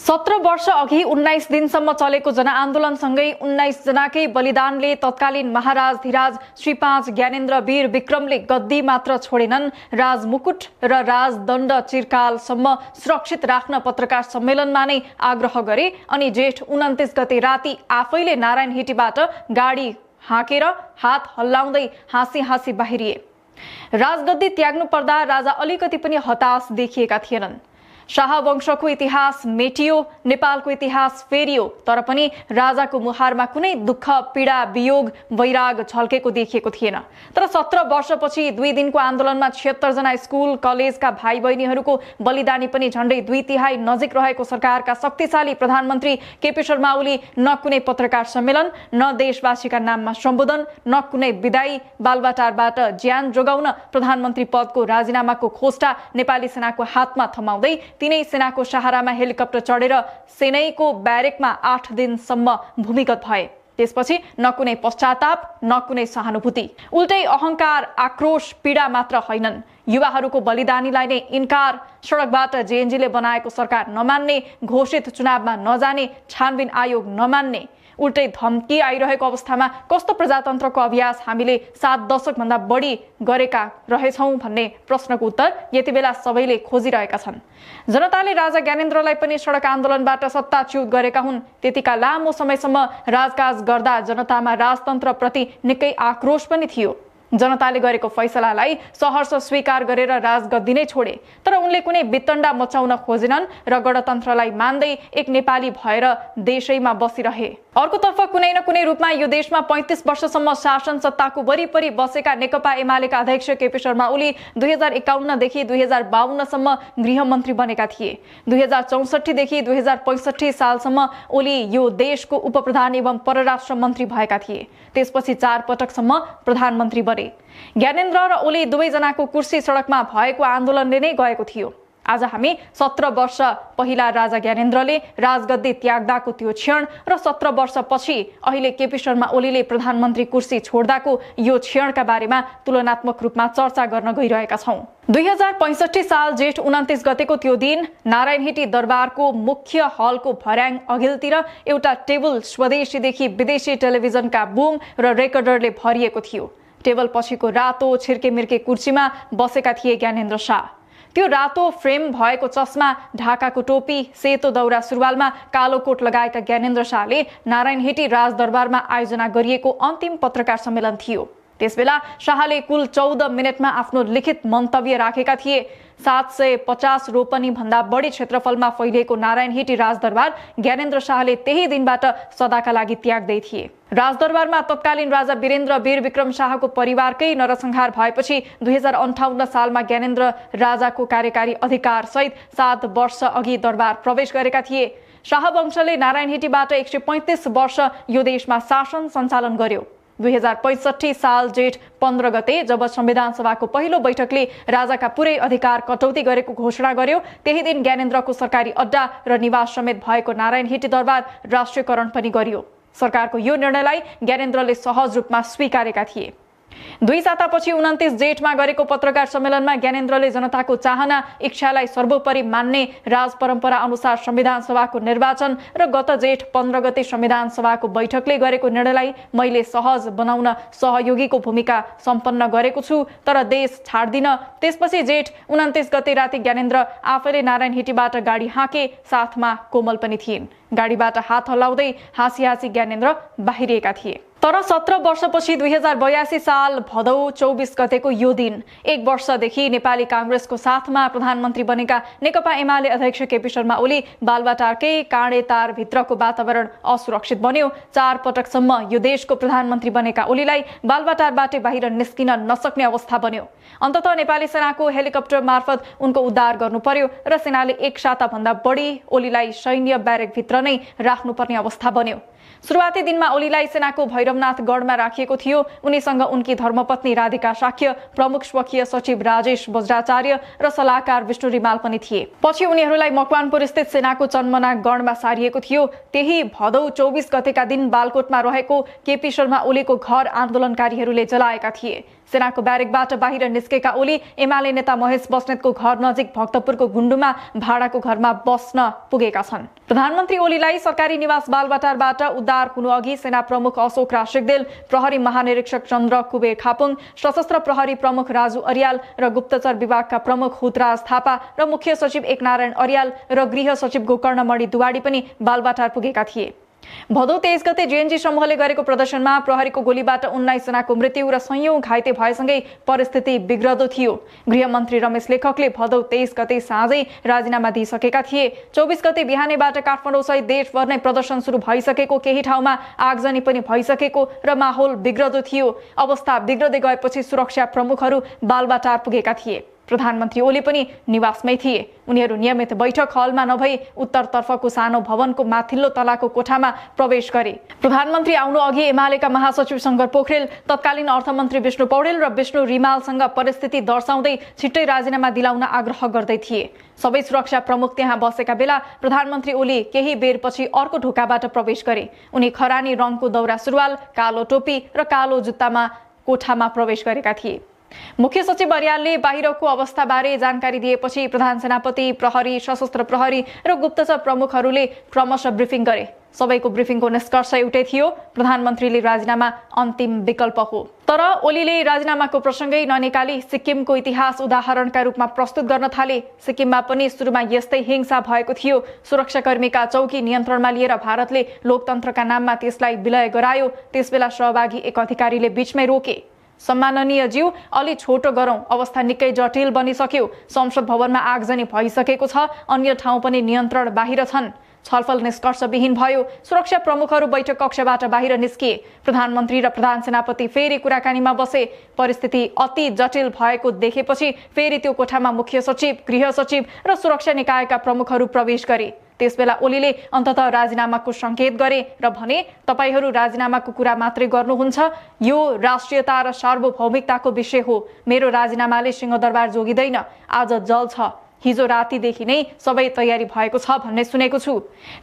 17 वर्ष अघि 19 दिनसम्म चलेको जनआन्दोलनसँगै 19 जनाकै बलिदानले तत्कालीन महाराज धीराज श्री 5 ज्ञानेन्द्र वीर विक्रमले गद्दी मात्र छोडेनन्, राजमुकुट र राजदण्ड चिरकालसम्म सुरक्षित राख्न पत्रकार सम्मेलनमा नै आग्रह गरे अनि जेठ 29 गते राति आफैले नारायणहिटीबाट गाडी हाँकेर हात हल्लाउँदै हाँसी हाँसी बाहिरिए। राजगद्दी त्याग्नु पर्दा राजा अलिकति पनि हताश देखिएका थिएनन्। शाहवंशको इतिहास मेटियो, नेपालको इतिहास फेरियो, तर पनि राजाको मुहारमा कुनै दुःख, पीडा, वियोग, वैराग झल्केको देखिएको थिएन। तर 17 वर्षपछि 2 दिनको आन्दोलनमा 76 जना स्कुल कलेजका भाइ बहिनीहरूको बलिदानी पनि झण्डै 2/3 नजिक रहेको सरकारका शक्तिशाली प्रधानमन्त्री केपी शर्मा ओली न कुनै पत्रकार सम्मेलन, न देशवासीका नाममा सम्बोधन, न कुनै विदाई, बालबाटारबाट ज्यान जोगाउन प्रधानमन्त्री पदको राजीनामाको खोस्टा नेपाली सेनाको हातमा थमाउँदै तिनै सेनाको सहारामा हेलिकप्टर चढेर सेनैको ब्यारेकमा 8 दिनसम्म भूमिगत भए। त्यसपछि न कुनै पश्चाताप, न कुनै सहानुभूति, उल्टै अहंकार, आक्रोश, पीडा मात्र होइनन्, युवाहरूको बलिदानीलाई नै इन्कार, सडकबाट जेएनजीले बनाएको सरकार नमान्ने, घोषित चुनावमा नजाने, छानबिन आयोग नमान्ने, उल्टै धम्की आइरहेको अवस्थामा कस्तो प्रजातन्त्रको अभ्यास हामीले 7 दशक भन्दा बढी गरेका रहेछौं भन्ने प्रश्नको उत्तर यति बेला सबैले खोजिरहेका छन्। जनताले राजा ज्ञानेन्द्रलाई पनि सडक आन्दोलनबाट सत्ताच्युत गरेका हुन्। त्यतिका लामो समयसम्म राजकाज गर्दा जनतामा राजतन्त्रप्रति निकै आक्रोश पनि थियो। जनताले गरेको फैसलालाई सहर्ष स्वीकार गरेर राजगद्दी नै छोडे, तर उनले कुनै वितण्डा मचाउन खोजेनन् र गणतन्त्रलाई मान्दै एक नेपाली भएर देशैमा बसिरहे। अर्कोतर्फ कुनै न कुनै रूपमा यो देशमा 35 वर्षसम्म शासन सत्ताको वरिपरि बसेका नेकपा एमालेका अध्यक्ष केपी शर्मा ओली 2051 देखि 2052 सम्म गृहमन्त्री बनेका थिए। 2064 देखि 2065 सालसम्म ओली यो देशको उपप्रधान एवं परराष्ट्र मन्त्री भएका थिए। त्यसपछि 4 पटकसम्म प्रधानमन्त्री बने। ज्ञानेन्द्र र ओली दुवैजनाको कुर्सी सडकमा भएको आन्दोलनले नै गएको थियो। आज हामी 17 वर्ष पहिला राजा ज्ञानेन्द्रले राजगद्दी त्याग्दाको त्यो क्षण र 17 वर्षपछि अहिले केपी शर्मा ओलीले प्रधानमन्त्री कुर्सी छोड्दाको यो क्षणका बारेमा तुलनात्मक रूपमा चर्चा गर्न गइरहेका छौं। 2065 साल जेठ 29 गतेको त्यो दिन नारायणहिटी दरबारको मुख्य हलको भर्याङ अघिल्तिर एउटा टेबल स्वदेशीदेखि विदेशी टेलिभिजनका बुम र रेकर्डरले भरिएको थियो। टेबल पछिको रातो छिर्केमिर्के कुर्सीमा बसेका थिए ज्ञानेन्द्र शाह। त्यो रातो फ्रेम भएको चस्मा, ढाकाको टोपी, सेतो दौरा सुरुवालमा कालो कोट लगाएका ज्ञानेन्द्र शाहले नारायणहिटी राजदरबारमा आयोजना गरिएको अन्तिम पत्रकार सम्मेलन थियो। त्यसबेला शाहले कुल 14 मिनेटमा आफ्नो लिखित मन्तव्य राखेका थिए। 750 रोपनी भन्दा बढी क्षेत्रफलमा फैलिएको नारायणहिटी राजदरबार ज्ञानेन्द्र शाहले त्यही दिनबाट सदाका लागि त्याग्दै थिए। राजदरबारमा तत्कालीन राजा वीरेन्द्र वीर विक्रम शाहको परिवारकै नरसंहार भएपछि 2058 सालमा ज्ञानेन्द्र राजाको कार्यकारी अधिकार सहित 7 वर्ष अघि दरबार प्रवेश गरेका थिए। शाहवंशले नारायणहिटीबाट 135 वर्ष यो देशमा शासन सञ्चालन गर्यो। 2065 साल जेठ 15 गते जब संविधान सभाको पहिलो बैठकले राजाका पुरै अधिकार कटौती गरेको घोषणा गर्यो, त्यही दिन ज्ञानेन्द्रको सरकारी अड्डा र निवास समेत भएको नारायणहिटी दरबार राष्ट्रियकरण पनि गरियो। सरकारको यो निर्णयलाई ज्ञानेन्द्रले सहज रूपमा स्वीकारेका थिए। 2 सातापछि 29 जेठमा गरेको पत्रकार सम्मेलनमा ज्ञानेन्द्रले जनताको चाहना, इच्छालाई सर्वोपरि मान्ने, राज परम्परा अनुसार संविधान सभाको निर्वाचन र गत जेठ 15 गते संविधान सभाको बैठकले गरेको निर्णयलाई मैले सहज बनाउन सहयोगीको भूमिका सम्पन्न गरेको छु, तर देश छाड्दिन। त्यसपछि जेठ 29 गते राति ज्ञानेन्द्र आफैले नारायणहिटीबाट गाडी हाँके, साथमा कोमल पनि थिइन्। गाडीबाट हात हल्लाउँदै हाँसी हाँसी ज्ञानेन्द्र बाहिरिएका थिए। तर 17 वर्षपछि 2082 साल भदौ 24 गतेको यो दिन 1 वर्षदेखि नेपाली कांग्रेसको साथमा प्रधानमन्त्री बनेका नेकपा एमाले अध्यक्ष केपी शर्मा ओली बालबाटारकै काँडे तार भित्रको वातावरण असुरक्षित बन्यो। 4 पटकसम्म यो देशको प्रधानमन्त्री बनेका ओलीलाई बालबाटारबाट बाहिर निस्किन नसक्ने अवस्था बन्यो। अन्ततः नेपाली सेनाको हेलिकप्टर मार्फत उनको उद्धार गर्नु पर्यो र सेनाले 1 साता भन्दा बढी ओलीलाई सैन्य ब्यारेक भित्र नै राख्नुपर्ने अवस्था बन्यो। सुरुवाती दिनमा ओलीलाई सेनाको भैरवनाथ गढमा राखिएको थियो। उनीसँग उनकी धर्मपत्नी राधिका शाक्य, प्रमुख स्वकीय सचिव राजेश बज्राचार्य र सल्लाहकार विष्णु रिमाल पनि थिए। पछि उनीहरूलाई मकवानपुर स्थित सेनाको चन्मना गढमा सारिएको थियो। त्यही भदौ 24 गतेका दिन बालकोटमा रहेको केपी शर्मा ओलीको घर आन्दोलनकारीहरूले जलाएका थिए। सेनाको ब्यारेकबाट बाहिर निस्केका ओली एमाले नेता महेश बस्नेतको घर नजिक भक्तपुरको गुण्डुमा भाडाको घरमा बस्न पुगेका छन्। प्रधानमन्त्री ओलीलाई सरकारी निवास बालबाटारबाट उद्धार हुनु अघि सेना प्रमुख अशोक राशिगदेल, प्रहरी महानिरीक्षक चन्द्र कुबेर खापुङ, सशस्त्र प्रहरी प्रमुख राजु अर्याल र गुप्तचर विभागका प्रमुख हुतराज थापा र मुख्य सचिव एकनारायण अर्याल र गृह सचिव गोकर्णमणि दुवाडी पनि बालबाटार पुगेका थिए। भदौ 23 गते जेएनजी समूहले गरेको प्रदर्शनमा प्रहरीको गोलीबाट 19 जनाको मृत्यु र सयौं घाइते भएसँगै परिस्थिति बिग्रदो थियो। गृहमन्त्री रमेश लेखकले भदौ 23 गते साँझै राजीनामा दिइसकेका थिए। 24 गते बिहानैबाट काठमाडौँसहित देशभर नै प्रदर्शन सुरु भइसकेको, केही ठाउँमा आगजनी पनि भइसकेको र माहौल बिग्रदो थियो। अवस्था बिग्रदै गएपछि सुरक्षा प्रमुखहरू बालबाटार पुगेका थिए। प्रधानमन्त्री ओली पनि निवासमै थिए। उनीहरू नियमित बैठक हलमा नभई उत्तरतर्फको सानो भवनको माथिल्लो तलाको कोठामा प्रवेश गरे। प्रधानमन्त्री आउनु अघि एमालेका महासचिव शंकर पोखरेल, तत्कालीन अर्थमन्त्री विष्णु पौडेल र विष्णु रिमालसँग परिस्थिति दर्शाउँदै छिट्टै राजीनामा दिलाउन आग्रह गर्दै थिए। सबै सुरक्षा प्रमुख त्यहाँ बसेका बेला प्रधानमन्त्री ओली केही बेरपछि अर्को ढोकाबाट प्रवेश गरे। उनी खरानी रङको दौरा सुरुवाल, कालो टोपी र कालो जुत्तामा कोठामा प्रवेश गरेका थिए। मुख्य सचिव अर्यालले बाहिरको अवस्थाबारे जानकारी दिएपछि प्रधान सेनापति, प्रहरी, सशस्त्र प्रहरी र गुप्तचर प्रमुखहरूले क्रमशः ब्रिफिङ गरे। सबैको ब्रिफिङको निष्कर्ष एउटै थियो, प्रधानमन्त्रीले राजीनामा अन्तिम विकल्प हो। तर ओलीले राजीनामाको प्रसङ्गै ननिकाली सिक्किमको इतिहास उदाहरणका रूपमा प्रस्तुत गर्न थाले। सिक्किममा पनि सुरुमा यस्तै हिंसा भएको थियो। सुरक्षाकर्मीका चौकी नियन्त्रणमा लिएर भारतले लोकतन्त्रका नाममा त्यसलाई विलय गरायो। त्यसबेला सहभागी एक अधिकारीले बीचमै रोके। सम्माननीय ज्यू, अलि छोटो गरौं, अवस्था निकै जटिल बनिसक्यो। संसद भवनमा आगजनी भइसकेको छ, अन्य ठाउँ पनि नियन्त्रण बाहिर छन्। छलफल निष्कर्षविहीन भयो। सुरक्षा प्रमुखहरू बैठक कक्षबाट बाहिर निस्किए। प्रधानमन्त्री र प्रधान सेनापति फेरि कुराकानीमा बसे। परिस्थिति अति जटिल भएको देखेपछि फेरि त्यो कोठामा मुख्य सचिव, गृह सचिव र सुरक्षा निकायका प्रमुखहरू प्रवेश गरे। त्यसबेला ओलीले अन्ततः राजीनामाको संकेत गरे र भने, तपाईहरू राजीनामाको कुरा मात्रै गर्नुहुन्छ, यो राष्ट्रियता र सार्वभौमिकताको विषय हो। मेरो राजीनामाले सिंहदरबार जोगिँदैन, आज जल्छ। हिजो रातिदेखि नै सबै तयारी भएको छ भन्ने सुनेको छु।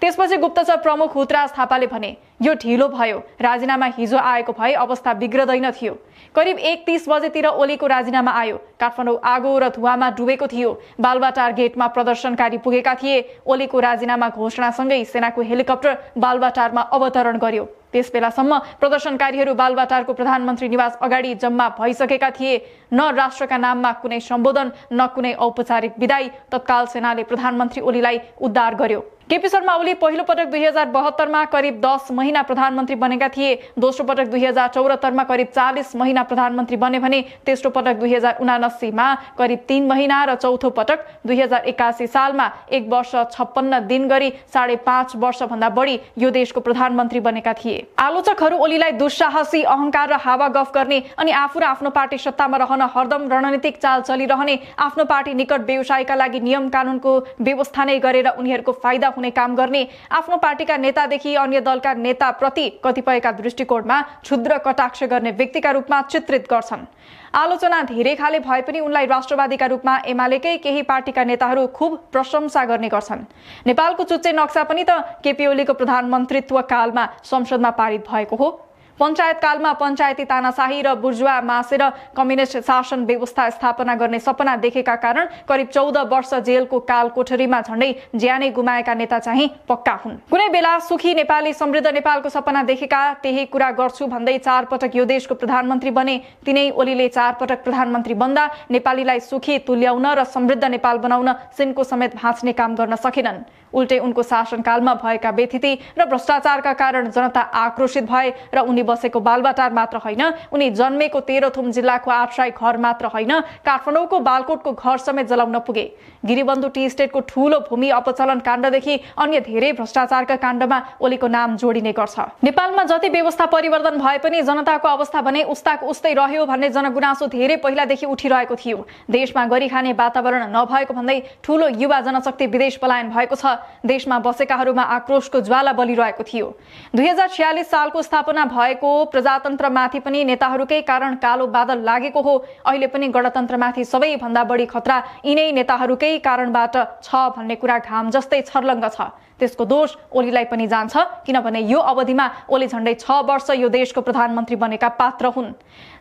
त्यसपछि गुप्तचर प्रमुख हुतराज थापाले भने, यो ढिलो भयो, राजीनामा हिजो आएको भए अवस्था बिग्रदैन थियो। करिब 1:30 बजेतिर ओलीको राजीनामा आयो। काठमाडौँ आगो र धुवामा डुबेको थियो। बालबाटार गेटमा प्रदर्शनकारी पुगेका थिए। ओलीको राजीनामा घोषणासँगै सेनाको हेलिकप्टर बालबाटारमा अवतरण गर्यो। त्यसबेलासम्म प्रदर्शनकारीहरू बालबाटारको प्रधानमन्त्री निवास अगाडि जम्मा भइसकेका थिए। न राष्ट्रका नाममा कुनै सम्बोधन, न कुनै औपचारिक विदाई। तत्काल सेनाले प्रधानमन्त्री ओलीलाई उद्धार गर्यो। केपी शर्मा ओली पहिलो पटक 2072 मा करिब 10 महिना प्रधानमन्त्री बनेका थिए। दोस्रो पटक 2074 मा करिब 40 महिना प्रधानमन्त्री बने भने तेस्रो पटक 2079 मा करिब 3 महिना र चौथो पटक 2081 सालमा 1 वर्ष 56 दिन गरी 5.5 वर्ष भन्दा बढी यो देशको प्रधानमन्त्री बनेका थिए। आलोचकहरू ओलीलाई दुस्साहसी, अहंकार र हावागफ गर्ने अनि आफू र आफ्नो पार्टी सत्तामा रहन हरदम रणनीतिक चाल चलिरहने, आफ्नो पार्टी निकट व्यवसायका लागि नियम कानुनको व्यवस्था नै गरेर उनीहरूको फाइदा हुने काम गर्ने, आफ्नो पार्टीका नेतादेखि अन्य दलका नेता प्रति कतिपयका दृष्टिकोणमा क्षुद्र कटाक्ष गर्ने व्यक्तिका रूपमा चित्रित गर्छन्। आलोचना धेरै खाले भए पनि उनलाई राष्ट्रवादीका रूपमा एमालेकै केही पार्टीका नेताहरू खूब प्रशंसा गर्ने गर्छन्। नेपालको चुच्चे नक्सा पनि त केपी ओलीको प्रधानमन्त्रीत्व कालमा संसदमा पारित भएको हो। पञ्चायत कालमा पञ्चायती तानाशाही र बुर्जुवा मासेर कम्युनिस्ट शासन व्यवस्था स्थापना गर्ने सपना देखेका कारण करिब 14 वर्ष जेलको काल कोठरीमा झण्डै ज्यानै गुमाएका नेता चाहिँ पक्का हुन्। कुनै बेला सुखी नेपाली, समृद्ध नेपालको सपना देखेका, त्यही कुरा गर्छु भन्दै 4 पटक यो देशको प्रधानमन्त्री बने। तिनै ओलीले 4 पटक प्रधानमन्त्री बन्दा नेपालीलाई सुखी तुल्याउन र समृद्ध नेपाल बनाउन सिनको समेत भाँच्ने काम गर्न सकेनन्। उल्टै उनको शासनकालमा भएका बेथिति र भ्रष्टाचारका कारण जनता आक्रोशित भए र उनी बसेको बालबाटार मात्र होइन, उनी जन्मेको तेह्रथुम जिल्लाको आठराई घर मात्र होइन, काठमाडौँको बालकोटको घर समेत जलाउन पुगे। गिरिबन्धु टी स्टेटको ठूलो भूमि अपचलन काण्डदेखि अन्य धेरै भ्रष्टाचारका काण्डमा ओलीको नाम जोडिने गर्छ। नेपालमा जति व्यवस्था परिवर्तन भए पनि जनताको अवस्था भने उस्ताको उस्तै रह्यो भन्ने जनगुनासो धेरै पहिलादेखि उठिरहेको थियो। देशमा गरी खाने वातावरण नभएको भन्दै ठूलो युवा जनशक्ति विदेश पलायन भएको छ। देशमा बसेकाहरूमा आक्रोशको ज्वाला बलिरहेको थियो। 2046 सालको स्थापना भएको प्रजातन्त्रमाथि पनि नेताहरूकै कारण कालो बादल लागेको हो। अहिले पनि गणतन्त्रमाथि सबैभन्दा बढी खतरा यिनै नेताहरूकै कारणबाट छ भन्ने कुरा घाम जस्तै छर्लङ्ग छ। त्यसको दोष ओलीलाई पनि जान्छ, किनभने यो अवधिमा ओली झण्डै 6 वर्ष यो देशको प्रधानमन्त्री बनेका पात्र हुन्।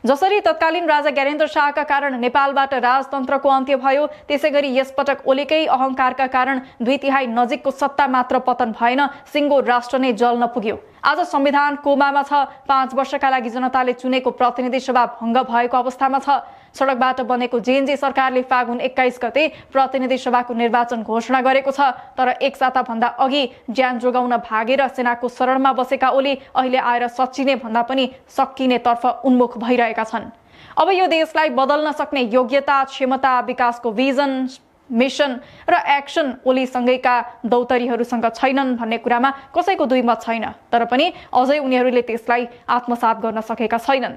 जसरी तत्कालीन राजा ज्ञानेन्द्र शाहका कारण नेपालबाट राजतन्त्रको अन्त्य भयो, त्यसैगरी यसपटक ओलीकै अहंकारका कारण 2/3 नजिकको सत्ता मात्र पतन भएन, सिङ्गो राष्ट्र नै जल्न पुग्यो। आज संविधान कोमामा छ। 5 वर्षका लागि जनताले चुनेको प्रतिनिधि सभा भङ्ग भएको अवस्थामा छ। सडकबाट बनेको जेएनजी सरकारले फागुन 21 गते प्रतिनिधि सभाको निर्वाचन घोषणा गरेको छ। तर एक साताभन्दा अघि ज्यान जोगाउन भागेर सेनाको शरणमा बसेका ओली अहिले आएर सच्चिने भन्दा पनि सकिने तर्फ उन्मुख भइरहेका छन्। अब यो देशलाई बदल्न सक्ने योग्यता, क्षमता, विकासको भिजन, मिशन र एक्सन ओलीसँगैका दौतरीहरूसँग छैनन् भन्ने कुरामा कसैको दुई मत छैन। तर पनि अझै उनीहरूले त्यसलाई आत्मसात गर्न सकेका छैनन्।